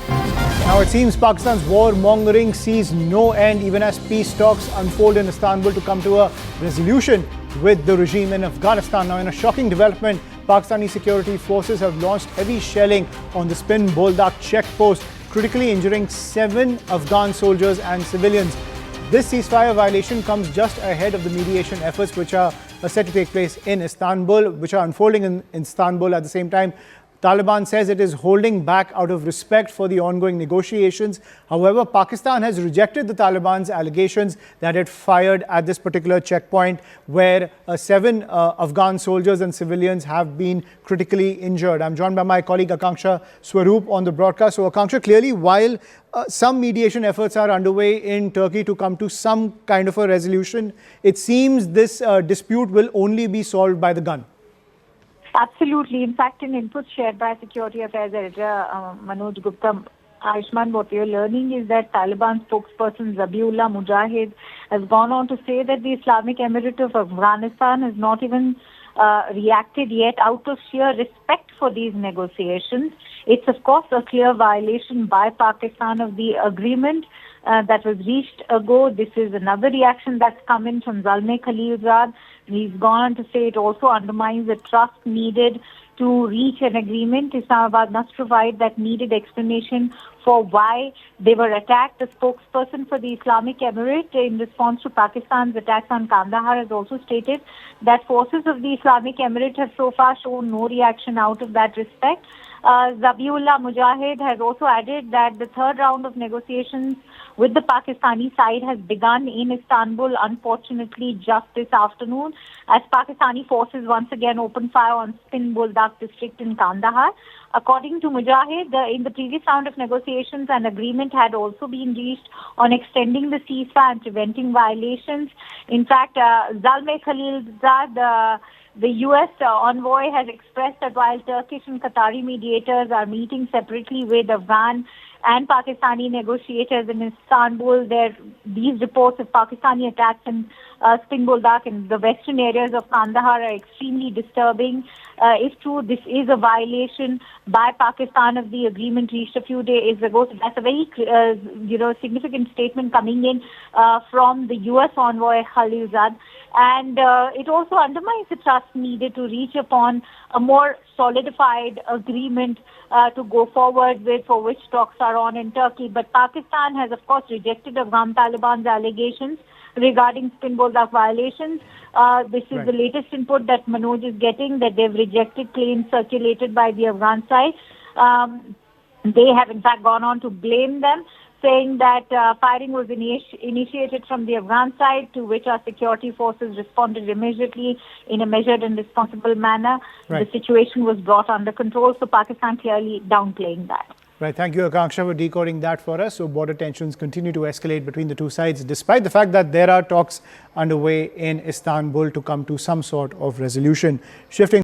Now it seems Pakistan's war-mongering sees no end even as peace talks unfold in Istanbul to come to a resolution with the regime in Afghanistan. Now in a shocking development, Pakistani security forces have launched heavy shelling on the Spin Boldak checkpost, critically injuring 7 Afghan soldiers and civilians. This ceasefire violation comes just ahead of the mediation efforts which are set to take place in Istanbul, which are unfolding in Istanbul. At the same time, Taliban says it is holding back out of respect for the ongoing negotiations. However, Pakistan has rejected the Taliban's allegations that it fired at this particular checkpoint where 7 Afghan soldiers and civilians have been critically injured. I'm joined by my colleague Akanksha Swaroop on the broadcast. So Akanksha, clearly while some mediation efforts are underway in Turkey to come to some kind of a resolution, it seems this dispute will only be solved by the gun. Absolutely. In fact, in input shared by Security Affairs Editor Manoj Gupta, Ayushman, what we are learning is that Taliban spokesperson Zabiullah Mujahid has gone on to say that the Islamic Emirate of Afghanistan has not even reacted yet out of sheer respect for these negotiations. It's, of course, a clear violation by Pakistan of the agreement that was reached ago. This is another reaction that's come in from Zalmay Khalilzad. He's gone on to say it also undermines the trust needed to reach an agreement. Islamabad must provide that needed explanation for why they were attacked. The spokesperson for the Islamic Emirate in response to Pakistan's attacks on Kandahar has also stated that forces of the Islamic Emirate have so far shown no reaction out of that respect. Zabiullah Mujahid has also added that the third round of negotiations with the Pakistani side has begun in Istanbul, unfortunately, just this afternoon, as Pakistani forces once again opened fire on Spin Boldak district in Kandahar. According to Mujahid, in the previous round of negotiations, an agreement had also been reached on extending the ceasefire and preventing violations. In fact, Zalmay Khalilzad, the U.S. envoy, has expressed that while Turkish and Qatari mediators are meeting separately with Afghan and Pakistani negotiators in Istanbul, these reports of Pakistani attacks in Spin Boldak and the western areas of Kandahar are extremely disturbing. If true, this is a violation by Pakistan of the agreement reached a few days ago. So that's a very, significant statement coming in from the U.S. envoy Khalilzad. And it also undermines the trust needed to reach upon a more solidified agreement to go forward with, for which talks are on in Turkey. But Pakistan has, of course, rejected Afghan Taliban's allegations regarding Spin Boldak violations. This is the latest input that Manoj is getting, that they've rejected claims circulated by the Afghan side. They have, in fact, gone on to blame them, saying that firing was initiated from the Afghan side, to which our security forces responded immediately in a measured and responsible manner. The situation was brought under control, so Pakistan clearly downplaying that. Right, thank you, Akanksha, for decoding that for us. So border tensions continue to escalate between the two sides, despite the fact that there are talks underway in Istanbul to come to some sort of resolution. Shifting